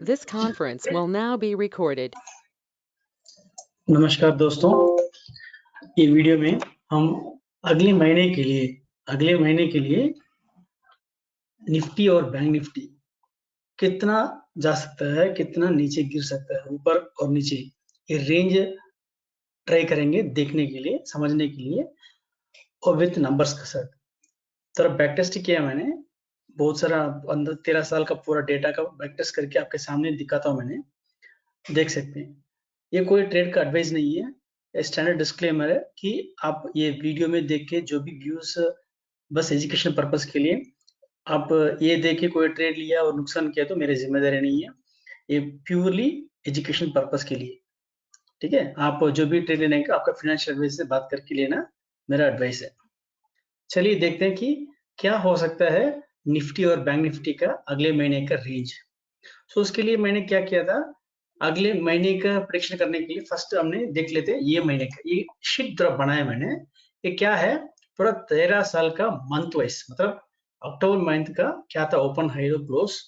This conference will now be recorded. नमस्कार दोस्तों, ये वीडियो में हम अगले महीने के लिए निफ्टी और बैंक निफ्टी कितना जा सकता है, कितना नीचे गिर सकता है, ऊपर और नीचे, ये रेंज ट्राई करेंगे देखने के लिए, समझने के लिए और विथ नंबर्स के साथ। तो बैक टेस्ट किया मैंने, बहुत सारा अंदर 13 साल का पूरा डेटा का बैक टेस्ट करके आपके सामने दिखाता हूँ मैंने, देख सकते हैं। ये कोई ट्रेड का एडवाइस नहीं है, स्टैंडर्ड डिस्क्लेमर है कि आप ये वीडियो में देख के जो भी व्यूज बस एजुकेशन पर्पस के लिए, आप ये देख के कोई ट्रेड लिया और नुकसान किया तो मेरी जिम्मेदारी नहीं है, ये प्योरली एजुकेशन पर्पस के लिए, ठीक है। आप जो भी ट्रेड लेने का आपका फाइनेंशियल एडवाइस से बात करके लेना, मेरा एडवाइस है। चलिए देखते हैं कि क्या हो सकता है निफ्टी और बैंक निफ्टी का अगले महीने का रेंज। तो उसके लिए मैंने क्या किया था, अगले महीने का प्रेडिक्शन करने के लिए फर्स्ट हमने देख लेते हैं ये महीने का, ये शीट तरफ बनाया मैंने। ये क्या है, पूरा 13 साल का मंथ वाइज, मतलब अक्टूबर मंथ का क्या था, ओपन हाई लो क्लोज,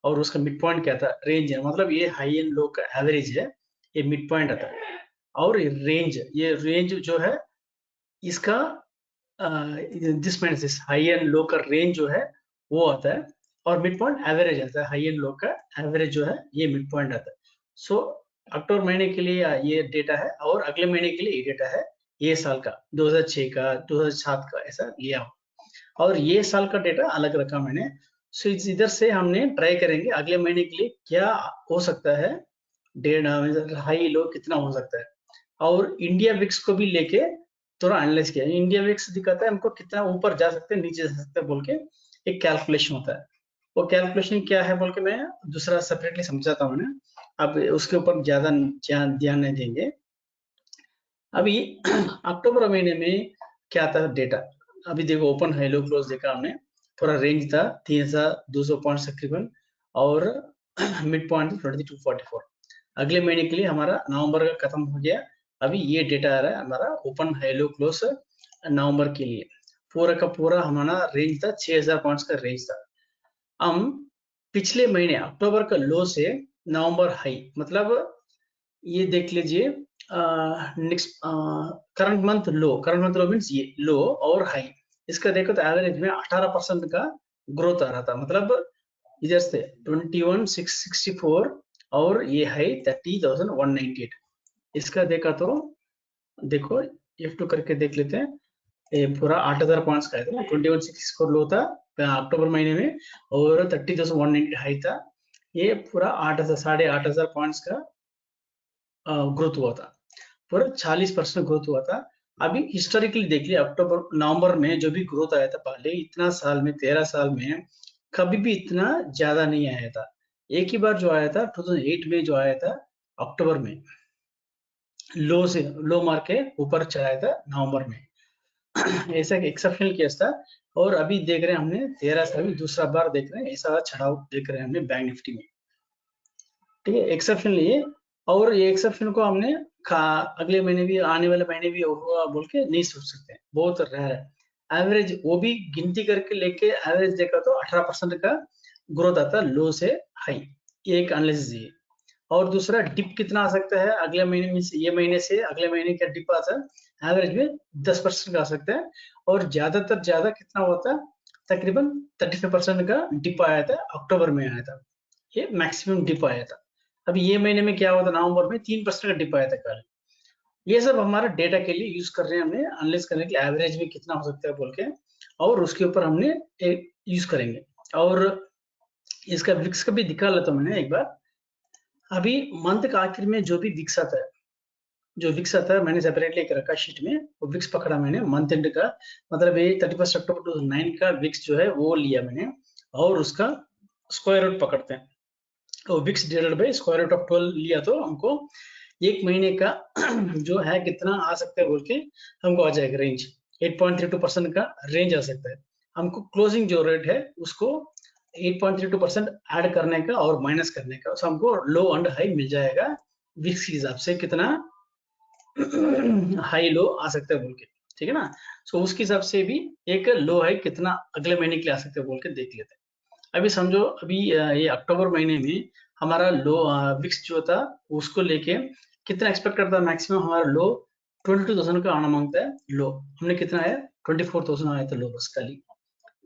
और उसका मिड पॉइंट क्या था, रेंज है, मतलब ये हाई एंड लो का एवरेज है, ये मिड पॉइंट आता है। और ये रेंज जो है इसका this means this high and low का रेंज जो है वो आता है, और मिड पॉइंट एवरेज आता है, हाई एंड लो का एवरेज जो है ये मिड पॉइंट आता है। सो अक्टूबर महीने के लिए ये डेटा है, और अगले महीने के लिए ये डेटा है, ये साल का 2006 का 2007 का ऐसा लिया हो, और ये साल का डेटा अलग रखा मैंने। सो इधर से हमने ट्राई करेंगे अगले महीने के लिए क्या हो सकता है, हाई लो कितना हो सकता है, और इंडिया विक्स को भी लेके थोड़ा एनालाइज किया। इंडिया विक्स दिखाता है हमको कितना ऊपर जा सकते हैं, नीचे जा सकते हैं बोल के एक कैलकुलेशन होता है। वो कैलकुलेशन क्या है बोल के मैं दूसरा सेपरेटली समझाता हूँ ना, अब उसके ऊपर ज्यादा ध्यान नहीं देंगे अभी। अक्टूबर महीने में क्या था डेटा, अभी देखो ओपन हाई लो क्लोज देखा हमने, पूरा रेंज था 3200 पॉइंट तकरीबन, और मिड पॉइंट 2244। अगले महीने के लिए हमारा नवंबर का खत्म हो गया, अभी ये डेटा आ रहा है हमारा ओपन हाई लो क्लोज नवंबर के लिए। पूरा का पूरा हमारा रेंज था 6000 पॉइंट्स का रेंज था। हम पिछले महीने अक्टूबर का लो से नवंबर हाई, मतलब ये देख लीजिए, नेक्स्ट करंट मंथ लो मीन्स ये लो और हाई, इसका देखो तो एवरेज में 18% का ग्रोथ आ रहा था, मतलब इधर से 21,664 और ये हाई 30,198। इसका देखा तो देखो F2 करके देख लेते हैं, ये पूरा 8000 पॉइंट्स का है, 21,664 लो था अक्टूबर महीने में, और 30,198 हाई था। ये पूरा 8,500 पॉइंट्स का ग्रोथ हुआ था, पूरा 40% ग्रोथ हुआ था। अभी हिस्टोरिकली देख लिया, अक्टूबर नवंबर में जो भी ग्रोथ आया था पहले, इतना साल में 13 साल में कभी भी इतना ज्यादा नहीं आया था। एक ही बार जो आया था 2008 में जो आया था अक्टूबर में, लो से लो मार के ऊपर चलाया था नवंबर में। ऐसा एक्सेप्शनल केस था। और अभी देख रहे हैं हमने 13 साल में दूसरा बार देख रहे हैं ऐसा चढ़ाव देख रहे हैं हमने बैंक निफ्टी में, ठीक है, एक्सेप्शन लिए। और ये एक्सेप्शन को हमने अगले महीने भी, आने वाले महीने भी होगा बोल के नहीं सोच सकते, बहुत रेयर है। एवरेज वो भी गिनती करके लेके एवरेज देखा तो 18% का ग्रोथ आता लो से हाई, एक एनालिसिस ये। और दूसरा डिप कितना आ सकता है अगले महीने में, ये महीने से अगले महीने का डिप आता है एवरेज में 10% का आ सकता है, और ज्यादातर ज्यादा कितना होता है, तकरीबन 35% का डिप आया था अक्टूबर में आया था, ये मैक्सिमम डिप आया था। अभी ये महीने में क्या हुआ था, नवंबर में 3% का डिप आया था कल। ये सब हमारा डेटा के लिए यूज कर रहे हैं, हमने एनालाइज करने के लिए एवरेज में कितना हो सकता है बोल के, और उसके ऊपर हमने यूज करेंगे। और इसका विक्स का भी दिखा लेता हूं मैंने एक बार। अभी मंथ का आखिर में जो भी विक्स आता है, जो विक्स आता है मैंने सेपरेटली एक रखा शीट में, वो विक्स पकड़ा मैंने मंथ एंड का, मतलब ये 31 अक्टूबर 2009 का विक्स जो है वो लिया मैंने, और उसका स्क्वायर रूट पकड़ते हैं, तो विक्स divided by square root of 12 लिया तो हमको एक महीने का जो है कितना आ सकता है बोल के हमको आ जाएगा रेंज, 8.32% का रेंज आ सकता है। हमको क्लोजिंग जो रेट है उसको 8.32% ऐड करने का और माइनस करने का, तो हमको लो एंड हाई मिल जाएगा विक्स के हिसाब से, कितना हाई लो आ सकता है बोल के, ठीक है ना। सो उसके हिसाब से भी एक लो हाई कितना अगले महीने के लिए आ सकते हैं बोल के देख लेते हैं। अभी समझो अभी ये अक्टूबर महीने में हमारा लो विक्स जो था उसको लेके कितना एक्सपेक्ट करता है, मैक्सिमम हमारा लो 22,000 का आना मांगता है। लो हमने कितना आया, 24,000 आया था लो, बस खाली,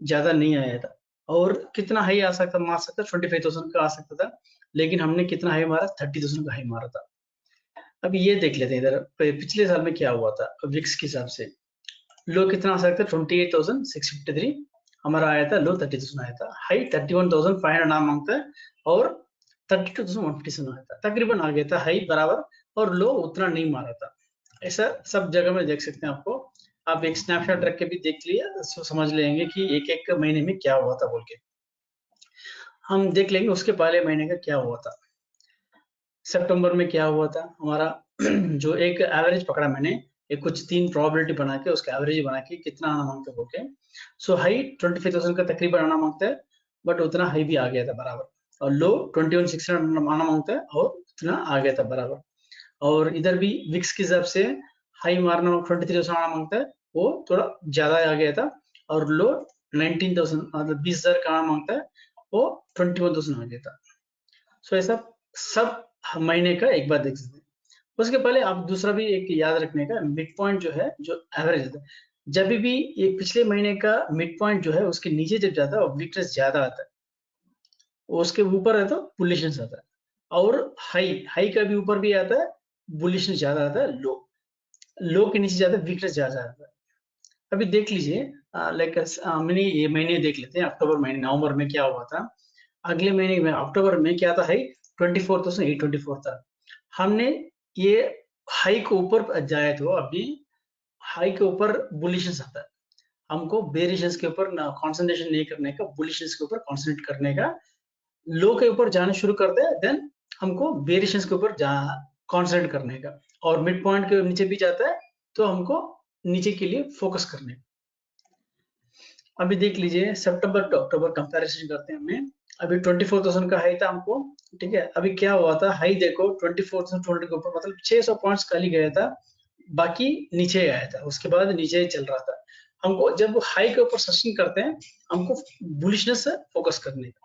ज्यादा नहीं आया था। और कितना हाई आ सकता, मार सकता 25,000 का आ सकता था, लेकिन हमने कितना हाई मारा, 30,000 का हाई मारा था। अब ये देख लेते हैं इधर पिछले साल में क्या हुआ था विक्स के हिसाब से। लो कितना आ सकता है, 28,653 हमारा आया था, लो 30,000 आया था, हाई 31,500 नाम मांगता है, और 32,157 आया था, तकरीबन आ गया था हाई बराबर, और लो उतना नहीं मारा था। ऐसा सब जगह में देख सकते हैं आपको। आप एक स्नैपशॉट रख के भी देख लिया तो समझ लेंगे कि एक एक महीने में क्या हुआ था बोल के। हम देख लेंगे उसके पहले महीने का क्या हुआ था। सितंबर में क्या हुआ था हमारा जो एक एवरेज पकड़ा मैंने, एक कुछ 3 प्रोबेबिलिटी बना के उसका एवरेज बना के कितना आना मांगते हैं बोल के। सो हाई 25,000 का तकरीबन आना मांगता है, बट उतना हाई भी आ गया था बराबर, और लो 21,600 आना मांगता है और उतना आ गया था बराबर। और इधर भी विक्स के हिसाब से हाई मारना 23,000 आना मांगता है, वो थोड़ा ज्यादा आ गया था, और लो 19,000 मतलब 20,000 का आना मांगता है, वो 21,000 आ गया था। सो ऐसा सब महीने का एक बार देख सकते हैं। उसके पहले आप दूसरा भी एक याद रखने का, मिड पॉइंट जो है, जो एवरेज होता है, जब भी ये पिछले महीने का मिड पॉइंट जो है उसके नीचे जब जाता है वीकनेस ज्यादा आता है, उसके ऊपर है तो बुलिशनेस आता है, और हाई हाई का भी ऊपर भी आता है, बुलिशनेस ज्यादा आता है, लो लो के नीचे जाता है वीकनेस ज्यादा आता है। अभी देख लीजिए, लाइक मैंने ये महीने देख लेते हैं, अक्टूबर महीने नवंबर में क्या हुआ था। अगले महीने में अक्टूबर में क्या था, हाई 24,824 था। हमने ये हाई के ऊपर जाए तो अभी हाई के ऊपर बुलिशनेस आता है, हमको बेरिशनेस के ऊपर ना कंसंट्रेशन नहीं करने का, बुलिशनेस के ऊपर कंसंट्रेट करने का। लो के ऊपर जाना शुरू कर दे देन हमको बेरिशनेस के ऊपर जा कंसंट्रेट करने का, और मिड पॉइंट के नीचे भी जाता है तो हमको नीचे के लिए फोकस करने का। अभी देख लीजिए सितंबर टू अक्टूबर कंपैरिजन करते हैं हमने। अभी 24,000 का हाई था हमको, ठीक है। अभी क्या हुआ था, हाई देखो 24,200 के ऊपर, मतलब 600 पॉइंट्स खाली गया था, बाकी नीचे आया था, उसके बाद नीचे ही चल रहा था। हमको जब हाई के ऊपर सस्टेन करते हैं, हमको बुलिशनेस से फोकस करने का।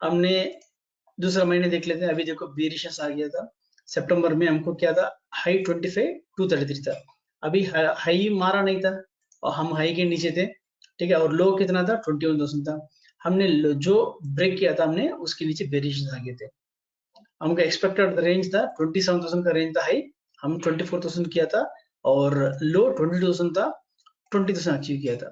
हमने दूसरा महीने देख लेते हैं। अभी देखो बेरिशनेस आ गया था, सितंबर में हमको क्या था, हाई 25,233 था। अभी हाई मारा नहीं था, और हम हाई के नीचे थे, ठीक है, और लो कितना था, 21,000 था। हमने जो ब्रेक किया था हमने, उसके नीचे बेरिशनेस आ गए थे। हमका एक्सपेक्टेड रेंज था 27,000 का रेंज था हाई, हम 24,000 किया था, और लो 22,000 था, 20,000 अचीव किया था।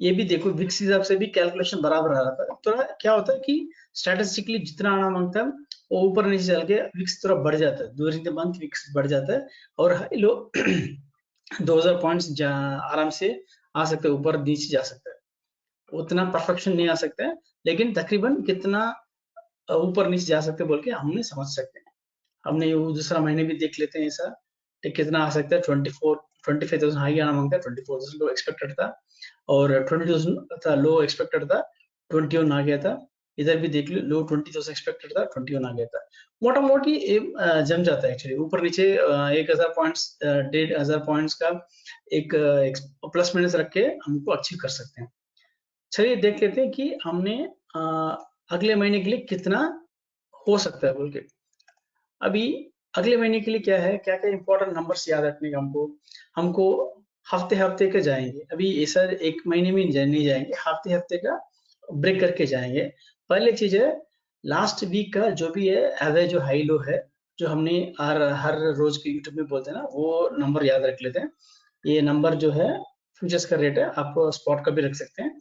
ये भी देखो विक्स हिसाब से भी कैलकुलेशन बराबर आ रहा था। थोड़ा क्या होता है कि स्टैटिस्टिकली जितना आना मांगता है वो ऊपर नीचे चल के विक्स थोड़ा बढ़ जाता है, ड्यूरिंग द मंथ विक्स बढ़ जाता है, और हाई लो 2,000 पॉइंट्स आराम से आ सकते हैं, ऊपर नीचे जा सकता है। उतना परफेक्शन नहीं आ सकता है, लेकिन तकरीबन कितना ऊपर नीचे जा सकते हैं बोल के हमने समझ सकते हैं। हमने वो दूसरा महीने भी देख लेते हैं ऐसा, कि कितना आ सकता है। 25,000 हाई आना मांगता है, 24,000 लो एक्सपेक्टेड था, और 20,000 था लो एक्सपेक्टेड था, 21 आ गया था। इधर भी देख लो, लो 20,000 एक्सपेक्टेड था, 21 आ गया था। मोटा मोटी जम जाता है एक्चुअली, ऊपर नीचे 1,000 पॉइंट्स 1,500 पॉइंट्स का एक प्लस माइनस रख के हमको अचीव कर सकते हैं। चलिए देख लेते हैं कि हमने अ, अगले महीने के लिए कितना हो सकता है बोल के। अभी अगले महीने के लिए क्या है, क्या क्या इंपॉर्टेंट नंबर्स याद रखने का हमको। हमको हफ्ते हफ्ते के जाएंगे, अभी ऐसा एक महीने में नहीं जाएंगे, हफ्ते हफ्ते का ब्रेक करके जाएंगे। पहली चीज है, लास्ट वीक का जो भी है एवरेज जो हाई लो है, जो हमने हर हर रोज के यूट्यूब में बोलते हैं ना, वो नंबर याद रख लेते हैं। ये नंबर जो है फ्यूचर्स का रेट है, आप स्पॉट का भी रख सकते हैं।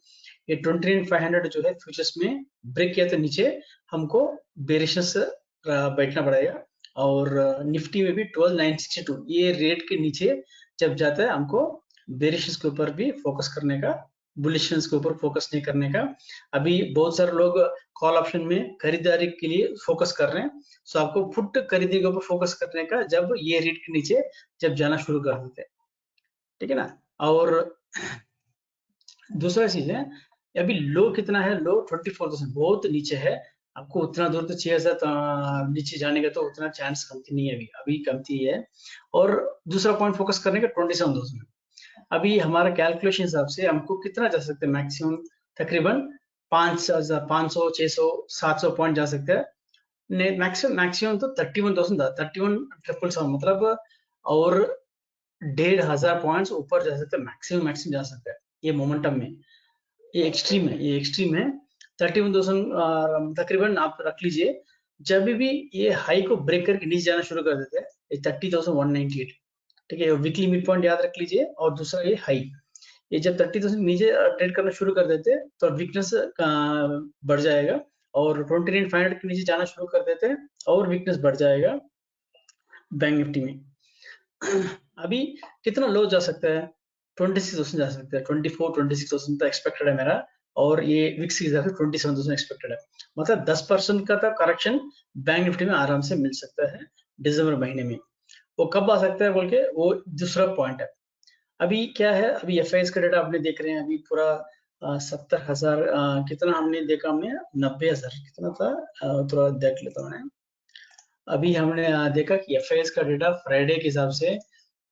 ये 29,500 जो है फ्यूचर्स में ब्रेक किया तो नीचे हमको बेरिशनेस बैठना पड़ेगा, और निफ्टी में भी 12,962 ये रेट के नीचे जब जाता है, हमको बेरिशनेस के ऊपर भी फोकस करने का, बुलिशनेस के ऊपर फोकस नहीं करने का। अभी बहुत सारे लोग कॉल ऑप्शन में खरीदारी के लिए फोकस कर रहे हैं, सो आपको पुट खरीदी के ऊपर फोकस करने का, जब ये रेट के नीचे जब जाना शुरू कर देते हैं, ठीक है ना। और दूसरा चीज है, अभी लो कितना है, लो 24,000 बहुत नीचे है। आपको उतना दूर तो 6,000 नीचे जाने का तो उतना चांस कमती नहीं है, अभी अभी कमती है। और दूसरा पॉइंट फोकस करने का 27,000। अभी हमारा कैलकुलेशन हिसाब से हमको कितना जा सकते हैं मैक्सिमम, तकरीबन 500, 600, 700 पॉइंट जा सकते हैं। मैक्सिमम तो 31,000 था, 31,777 मतलब, और 1,500 पॉइंट्स ऊपर जा सकते हैं, मैक्सिमम जा सकता है ये मोमेंटम में। ये एक्सट्रीम है, 31,000 तकरीबन आप रख लीजिए। जब भी ये हाई को ब्रेक करके नीचे जाना शुरू कर देते हैं, ये 30,198, ठीक है, वीकली मिड पॉइंट याद रख लीजिए। और दूसरा ये हाई, ये जब 30,000 नीचे ट्रेड करना शुरू कर देते हैं तो वीकनेस बढ़ जाएगा, और 29,500 के नीचे जाना शुरू कर देते हैं और वीकनेस बढ़ जाएगा बैंक निफ्टी में। अभी कितना लो जा सकता है? 26,000 जा सकता है, 26,000 तक एक्सपेक्टेड है मेरा, और ये विक्स के हिसाब से 27,000 एक्सपेक्टेड है। मतलब 10% का तो करेक्शन बैंक निफ्टी में आराम से मिल सकता है दिसंबर महीने में। वो कब आ सकता है बोल के, वो दूसरा पॉइंट है। अभी क्या है, अभी एफ का डेटा आपने देख रहे हैं, अभी पूरा 70,000 कितना हमने देखा, हमने 90,000 कितना था, थोड़ा देख लेता हूँ मैं। अभी हमने देखा कि एफ का डेटा फ्राइडे के हिसाब से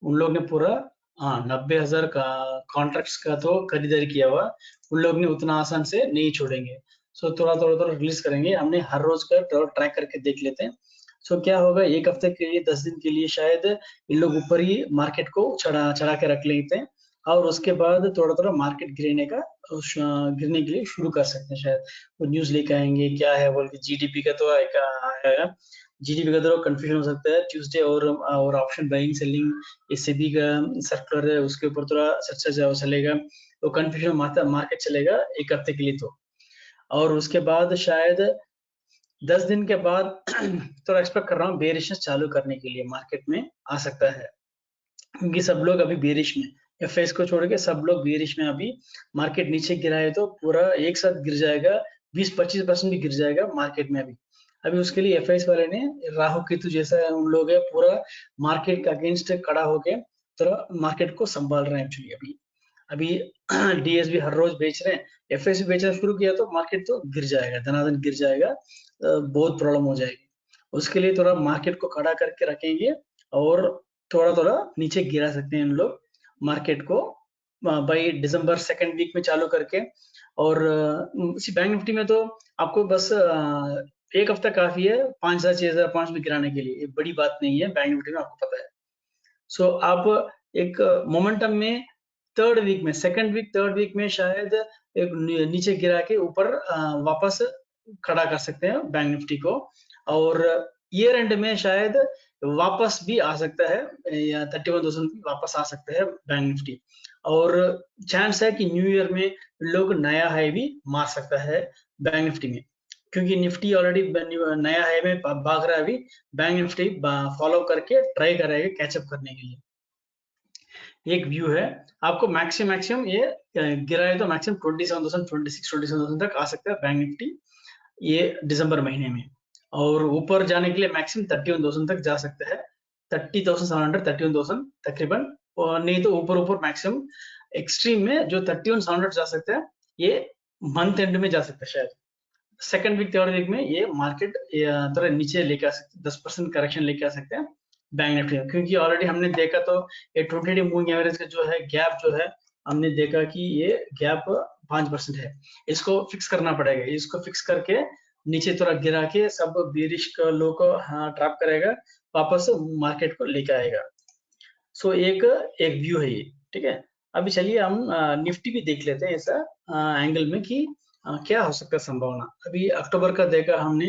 उन लोग ने पूरा 90,000 का कॉन्ट्रैक्ट्स का तो खरीदारी किया हुआ। उन लोग ने उतना आसान से नहीं छोड़ेंगे, सो थोड़ा रिलीज करेंगे। हमने हर रोज का ट्रैक करके देख लेते हैं। सो क्या होगा, एक हफ्ते के लिए, 10 दिन के लिए शायद इन लोग ऊपर ही मार्केट को चढ़ा के रख लेते हैं, और उसके बाद थोड़ा मार्केट गिरने के लिए शुरू कर सकते हैं। शायद वो न्यूज लेके आएंगे, क्या है बोल के, जीडीपी का तो आएगा। जीडीपी का तो कंफ्यूजन हो सकता है ट्यूसडे, और ऑप्शन बाइंग सेलिंग, ये सेबी का सर्कुलर है, उसके ऊपर थोड़ा चर्चा चलेगा, तो कंफ्यूजन मार्केट चलेगा एक हफ्ते के लिए तो। और उसके बाद शायद 10 दिन के बाद तो एक्सपेक्ट कर रहा हूँ बेरिशनेस चालू करने के लिए मार्केट में आ सकता है, क्योंकि सब लोग अभी बेरिश में, एफएस को छोड़ के सब लोग बेरिश में। अभी मार्केट नीचे गिरा है तो पूरा एक साथ गिर जाएगा, 20-25% भी गिर जाएगा मार्केट में अभी। अभी उसके लिए एफएस वाले ने, राहु केतु जैसा उन लोग है, पूरा मार्केट के अगेंस्ट खड़ा होके थोड़ा मार्केट को संभाल रहे हैं एक्चुअली। अभी डीएसबी हर रोज बेच रहे हैं, एफएस बेचना शुरू किया तो मार्केट तो गिर जाएगा, धनाधन गिर जाएगा, बहुत प्रॉब्लम हो जाएगी। उसके लिए थोड़ा मार्केट को खड़ा करके रखेंगे, और थोड़ा नीचे गिरा सकते हैं इन लोग मार्केट को बाई दिसंबर सेकेंड वीक में चालू करके। और इसी बैंक निफ्टी में तो आपको बस एक हफ्ता काफी है 5,000 6,000 पॉइंट्स में गिराने के लिए, ये बड़ी बात नहीं है बैंक निफ्टी में, आपको पता है। सो आप एक मोमेंटम में थर्ड वीक में शायद एक नीचे गिरा के ऊपर वापस खड़ा कर सकते हैं बैंक निफ्टी को, और ईयर एंड में शायद वापस भी आ सकता है, या 31,000 वापस आ सकता है बैंक निफ्टी। और चांस है कि न्यू ईयर में लोग नया हाई भी मार सकता है बैंक निफ्टी में, क्योंकि निफ्टी ऑलरेडी नया हाई में भाग रहा है अभी। बैंक निफ्टी फॉलो करके ट्राई करेगा कैचअप करने के लिए। एक व्यू है, आपको मैक्सिमम ये गिरा है तो मैक्सिमम 27,000, 27,000 तक आ सकता है बैंक निफ्टी ये दिसंबर महीने में। और ऊपर जाने के लिए मैक्सिमम 31,000 तक जा सकता है, 30,700, 31,000 तकरीबन। और नहीं तो ऊपर मैक्सिमम एक्सट्रीम में जो 31,700 जा सकता है, ये मंथ एंड में जा सकता है शायद। सेकंड वीक थर्ड वीक में ये मार्केट थोड़ा नीचे लेके आ सकते, 10% करेक्शन लेके आ सकते हैं बैंक निफ्टी में, क्योंकि ऑलरेडी हमने देखा तो ये 20 डे मूविंग एवरेज का जो है गैप जो है, हमने देखा कि ये गैप 5% है। इसको फिक्स करना पड़ेगा, इसको फिक्स करके नीचे थोड़ा गिरा के सब बेरिश का लो को ट्रैप करेगा, वापस मार्केट को लेके आएगा। सो एक व्यू है ये, ठीक है। अभी चलिए हम निफ्टी भी देख लेते हैं ऐसा एंगल में कि क्या हो सकता है संभावना। अभी अक्टूबर का देखा हमने,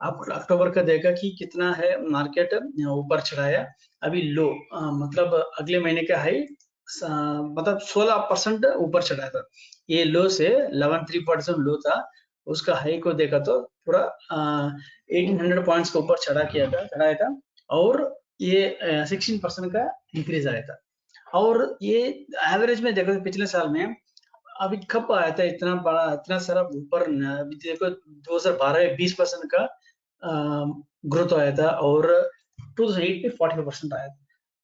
अक्टूबर का देखा कि कितना है मार्केट ऊपर चढ़ाया, अभी लो मतलब अगले महीने का हाई मतलब 16% ऊपर चढ़ाया था। ये लो से 11.3% लो था, उसका हाई को देखा तो पूरा 1800 पॉइंट्स के ऊपर चढ़ाया था, और ये 16% का इंक्रीज आया था। और ये एवरेज में देखो पिछले साल में अभी कब आया था इतना बड़ा, इतना सारा ऊपर, अभी देखो 2012 में 20% का ग्रोथ आया था, और 2008 में 45% आया था।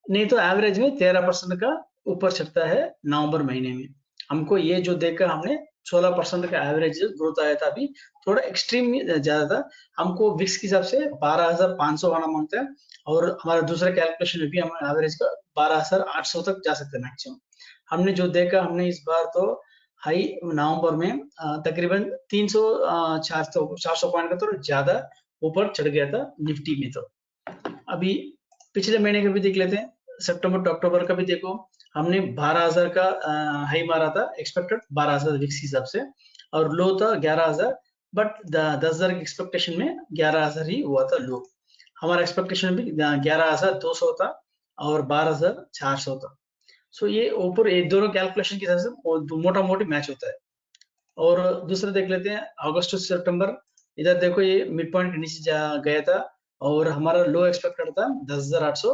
नहीं तो एवरेज में 13% का ऊपर चढ़ता है नवंबर महीने में। हमको ये जो देखा हमने 16% का एवरेज ग्रोथ आया था, अभी थोड़ा एक्सट्रीम ज्यादा था। हमको विक्स के हिसाब से 12,500 आना मांगता है, और हमारा दूसरा कैलकुलेशन में भी हमारा एवरेज का 12,800 तक जा सकता है मैक्सिमम। हमने जो देखा, हमने इस बार तो हाई नवंबर में तकरीबन 300 400 पॉइंट का तो ज्यादा ऊपर चढ़ गया था निफ्टी में। तो अभी पिछले महीने का भी देख लेते हैं, सितंबर टू अक्टूबर का भी देखो, हमने 12,000 का हाई मारा था, एक्सपेक्टेड 12,000 विक्स हिसाब से, और लो था 11,000, बट 10,000 की एक्सपेक्टेशन में 11,000 ही हुआ था लो। हमारा एक्सपेक्टेशन भी 11,200 था और 12,400 था। सो ये ऊपर ये दोनों कैलकुलेशन के हिसाब से मोटा मोटी मैच होता है। और दूसरा देख लेते हैं अगस्त टू सितंबर, इधर देखो ये मिड पॉइंट के नीचे गया था और हमारा लो एक्सपेक्टेड था 10,800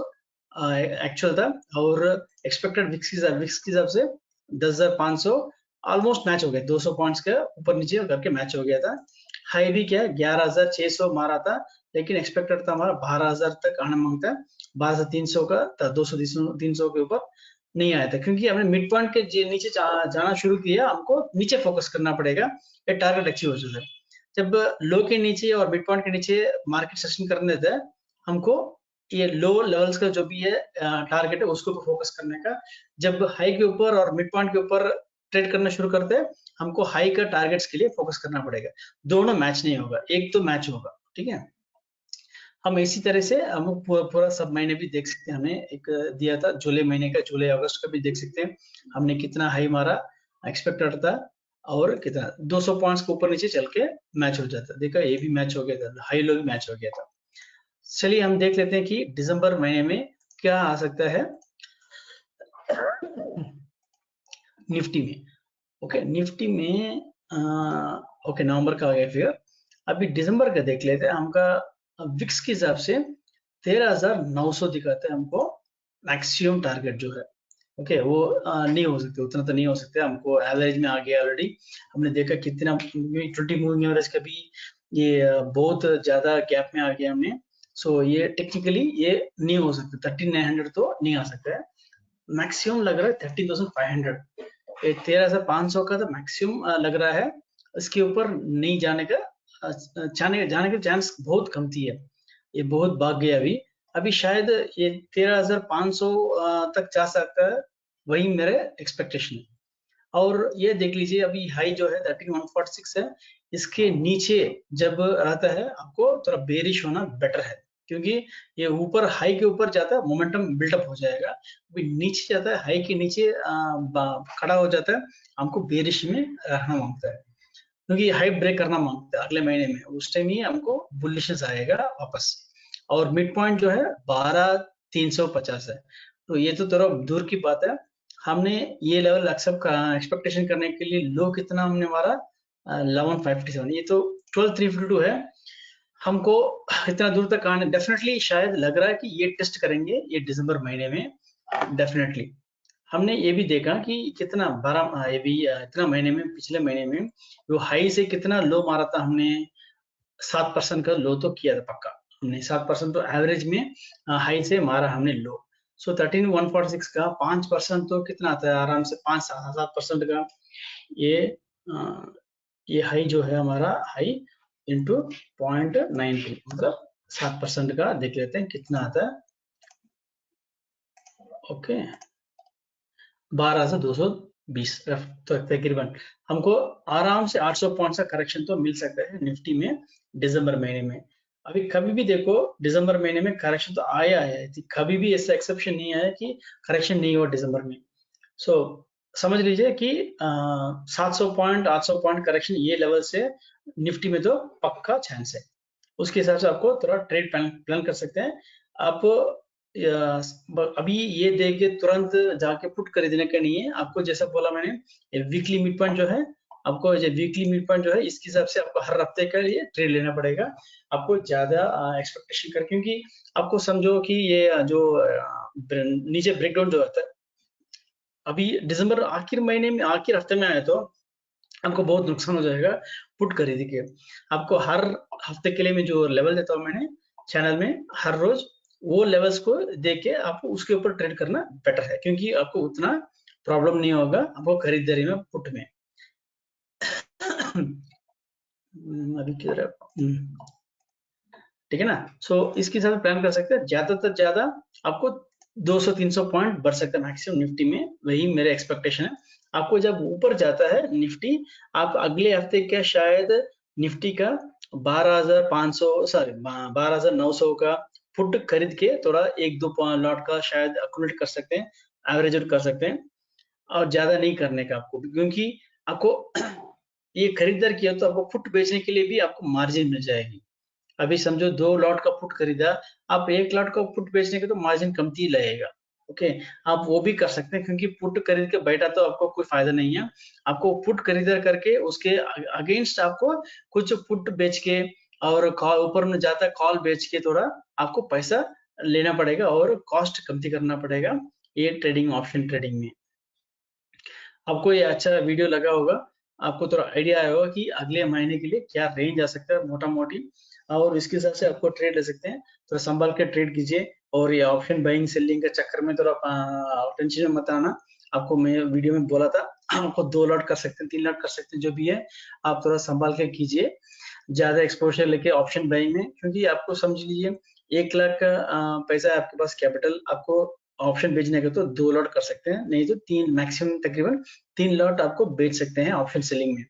एक्चुअल था, और एक्सपेक्टेड विक्स के हिसाब से 10,500 ऑलमोस्ट मैच हो गया, 200 पॉइंट्स का ऊपर नीचे करके मैच हो गया था। हाई भी क्या 11,600 मारा था, लेकिन एक्सपेक्टेड था हमारा 12,000 तक आना मांगता है, 12,300 का था, 200 300 के ऊपर नहीं आया था, क्योंकि हमने मिड पॉइंट के नीचे जाना शुरू किया, हमको नीचे फोकस करना पड़ेगा, ये टारगेट अचीव हो जाता है। जब लो के नीचे और मिड पॉइंट के नीचे मार्केट सेशन करने देता है, हमको ये लो लेवल्स का जो भी है टारगेट है उसको फोकस करने का। जब हाई के ऊपर और मिड पॉइंट के ऊपर ट्रेड करना शुरू करते हैं, हमको हाई का टारगेट्स के लिए फोकस करना पड़ेगा। दोनों मैच नहीं होगा, एक तो मैच होगा, ठीक है। हम इसी तरह से हम पूरा सब महीने भी देख सकते हैं, हमने एक दिया था जुलाई महीने का, जुलाई अगस्त का भी देख सकते हैं हमने कितना हाई मारा, एक्सपेक्टेड था, और कितना 200 पॉइंट्स के ऊपर नीचे चल के मैच हो जाता, देखा ये भी मैच हो गया था, हाई लो भी मैच हो गया था। चलिए हम देख लेते हैं कि दिसंबर महीने में क्या आ सकता है निफ्टी में। ओके, निफ्टी में ओके नवंबर का आ गया फिगर, अभी दिसंबर का देख लेते हैं। हमका विक्स के हिसाब से 13,900 दिखाता है हमको मैक्सिमम टारगेट जो है। ओके, वो नहीं हो सकते, उतना तो नहीं हो सकता, हमको एवरेज में आ गया ऑलरेडी। हमने देखा कितना 20 मूविंग एवरेज का भी ये बहुत ज्यादा गैप में आ गया हमने। सो ये टेक्निकली ये नहीं हो सकता, 13,900 तो नहीं आ सकता है, मैक्सिमम लग रहा है 13,500। 13,500 का तो मैक्सिमम लग रहा है, इसके ऊपर नहीं जाने का जाने का चांस बहुत कमती है, ये बहुत भाग गया अभी। अभी शायद ये 13,500 तक जा सकता है, वही मेरे एक्सपेक्टेशन है। और ये देख लीजिए अभी हाई जो है 13,146 है, इसके नीचे जब रहता है आपको थोड़ा बेरिश होना बेटर है, क्योंकि ये ऊपर हाई के ऊपर जाता है मोमेंटम बिल्डअप हो जाएगा, अभी नीचे जाता है हाई के नीचे खड़ा हो जाता है, हमको बेरिश में रहना मांगता है, क्योंकि हाई ब्रेक करना मांगता है अगले महीने में, उस टाइम ही हमको बुलिशनेस आएगा वापस। और मिड पॉइंट जो है 12,350 है, तो ये तो थोड़ा दूर की बात है। हमने ये लेवल एक्सपेक्टेशन करने के लिए लो कितना हमने मारा 1157, ये तो 12,352 है। हमको इतना दूर तक आने डेफिनेटली शायद लग रहा है कि ये टेस्ट करेंगे ये दिसंबर महीने में डेफिनेटली। हमने ये भी देखा कि कितना 12 ये भी इतना महीने में, पिछले महीने में वो हाई से कितना लो मारा था हमने, 7% का लो तो किया था पक्का हमने, 7% तो एवरेज में हाई से मारा हमने लो। सो 13,146 का 5% तो कितना आता है आराम से, 5-7% का ये ये हाई जो है हमारा हाई इंटू 0.92, मतलब 7% का देख लेते हैं कितना आता है। ओके, 12,220 तो तकरीबन हमको आराम से 800 पॉइंट का करेक्शन तो मिल सकता है निफ्टी में दिसंबर महीने में। अभी कभी भी देखो दिसंबर महीने में करेक्शन तो आया है, कभी भी ऐसा एक्सेप्शन नहीं आया कि करेक्शन नहीं हुआ दिसंबर में। सो समझ लीजिए कि 700 पॉइंट 800 पॉइंट करेक्शन ये लेवल से निफ्टी में तो पक्का चांस है, उसके हिसाब से आपको थोड़ा ट्रेड प्लान कर सकते हैं आप। अभी ये देख के तुरंत जाके पुट खरीदने का नहीं है आपको, जैसा बोला मैंने वीकली मिड पॉइंट जो है, आपको वीकली मिड पॉइंट जो है इसके हिसाब से आपको हर हफ्ते का ये ट्रेड लेना पड़ेगा, आपको ज्यादा एक्सपेक्टेशन कर, क्योंकि आपको समझो कि ये जो नीचे ब्रेकडाउन जो होता है अभी दिसंबर आखिर महीने में आखिर हफ्ते में आया तो आपको बहुत नुकसान हो जाएगा पुट खरीद के। आपको हर हफ्ते के लिए मैं जो लेवल देता हूँ मैंने चैनल में हर रोज, वो लेवल्स को देख के आपको उसके ऊपर ट्रेड करना बेटर है, क्योंकि आपको उतना प्रॉब्लम नहीं होगा आपको खरीदारी में पुट में। अभी किधर है, ठीक है ना। सो इसके साथ प्लान कर सकते हैं, ज्यादा से ज्यादा आपको 200-300 पॉइंट बढ़ सकता है मैक्सिमम निफ्टी में, वही मेरे एक्सपेक्टेशन है। आपको जब ऊपर जाता है निफ्टी, आप अगले हफ्ते क्या शायद निफ्टी का 12,500 सॉरी 12,900 का पुट खरीद के थोड़ा 1-2 लॉट का शायद एक्यूमुलेट कर सकते हैं, एवरेज आउट कर सकते हैं, और ज्यादा नहीं करने का आपको, क्योंकि आपको ये खरीदार किया तो आपको पुट बेचने के लिए भी आपको मार्जिन मिल जाएगी। अभी समझो 2 लॉट का पुट खरीदा, आप 1 लॉट का पुट बेचने के तो मार्जिन कमती लगेगा। ओके, आप वो भी कर सकते हैं, क्योंकि पुट खरीद के बैठा तो आपको कोई फायदा नहीं है। आपको पुट खरीदा करके उसके अगेंस्ट आपको कुछ पुट बेच के और कॉल ऊपर में जाता कॉल बेच के थोड़ा आपको पैसा लेना पड़ेगा और कॉस्ट कमती करना पड़ेगा ये ट्रेडिंग, ऑप्शन ट्रेडिंग में। आपको ये अच्छा वीडियो लगा होगा, आपको थोड़ा आइडिया आया होगा कि अगले महीने के लिए क्या रेंज आ सकता है मोटा मोटी, और इसके हिसाब से आपको ट्रेड ले सकते हैं। थोड़ा संभाल के ट्रेड कीजिए, और ये ऑप्शन बाइंग सेलिंग के चक्कर में थोड़ा टेंशन में मत आना। आपको मैं वीडियो में बोला था आपको 2 लॉट कर सकते हैं, 3 लॉट कर सकते हैं, जो भी है आप थोड़ा संभाल के कीजिए, ज्यादा एक्सपोजर लेके ऑप्शन बाइंग में, क्योंकि आपको समझ लीजिए 1 लाख का पैसा है आपके पास कैपिटल, आपको ऑप्शन बेचने का तो 2 लॉट कर सकते हैं, नहीं तो 3, मैक्सिमम तकरीबन 3 लॉट आपको बेच सकते हैं ऑप्शन सेलिंग में।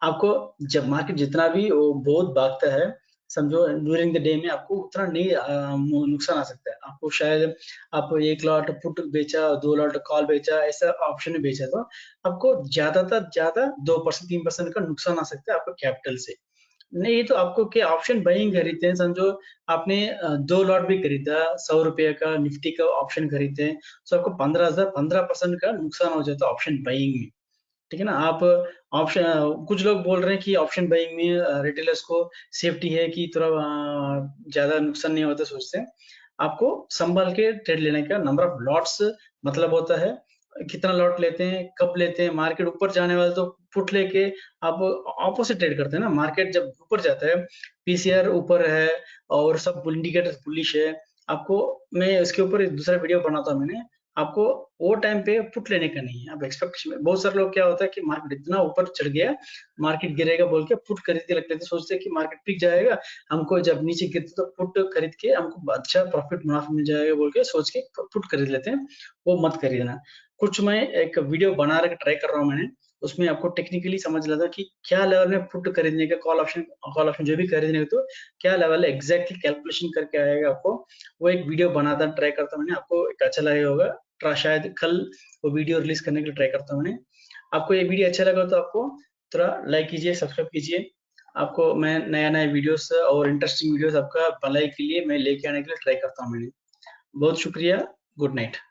आपको जब मार्केट जितना भी वो बहुत भागता है, समझो ड्यूरिंग द डे में आपको उतना नहीं नुकसान आ सकता है। आपको शायद आप 1 लॉट पुट बेचा, 2 लॉट कॉल बेचा, ऐसा ऑप्शन में बेचा, तो आपको ज्यादातर ज्यादा 2% 3% का नुकसान आ सकता है आपको कैपिटल से। नहीं तो आपको क्या ऑप्शन बाइंग खरीदते हैं, समझो आपने 2 लॉट भी खरीदा, 100 रुपए का निफ्टी का ऑप्शन खरीदते हैं, तो आपको 15% का नुकसान हो जाता है ऑप्शन बाइंग में। ठीक है ना? आप ऑप्शन कुछ लोग बोल रहे हैं कि ऑप्शन बाइंग में रिटेलर्स को सेफ्टी है कि थोड़ा ज्यादा नुकसान नहीं होता सोचते हैं। आपको संभल के ट्रेड लेने का, नंबर ऑफ लॉट्स मतलब होता है कितना लॉट लेते हैं, कब लेते हैं। मार्केट ऊपर जाने वाला तो पुट लेके आप ऑपोजिट ट्रेड करते हैं ना। मार्केट जब ऊपर जाता है, पीसीआर ऊपर है और सब इंडिकेटर बुलिश है, आपको मैं इसके ऊपर एक दूसरा वीडियो बनाता हूँ मैंने, आपको वो टाइम पे पुट लेने का नहीं है। अब एक्सपेक्टेशन में बहुत सारे लोग क्या होता है कि मार्केट इतना ऊपर चढ़ गया, मार्केट गिरेगा बोल के पुट खरीद के लगते थे, सोचते हैं कि मार्केट पिक जाएगा, हमको जब नीचे गिरते तो पुट खरीद के हमको अच्छा प्रॉफिट मुनाफा मिल जाएगा बोल के सोच के पुट खरीद लेते हैं। वो मत खरीदना। कुछ मैं एक वीडियो बना के ट्राई कर रहा हूँ मैंने, उसमें आपको टेक्निकली समझ लेता कि क्या लेवल में पुट खरीदने का, कॉल ऑप्शन जो भी खरीदने का, तो क्या लेवल है एग्जैक्टली कैलकुलेशन करके आएगा आपको। वो एक वीडियो बनाता ट्राई करता मैंने, आपको एक अच्छा लगेगा होगा। शायद कल वो वीडियो रिलीज करने के लिए ट्राई करता हूँ मैंने। आपको ये वीडियो अच्छा लगा तो आपको थोड़ा लाइक कीजिए, सब्सक्राइब कीजिए। आपको मैं नया नया वीडियोस और इंटरेस्टिंग वीडियोस आपका भलाई के लिए मैं लेके आने के लिए ट्राई करता हूँ मैंने। बहुत शुक्रिया। Good night.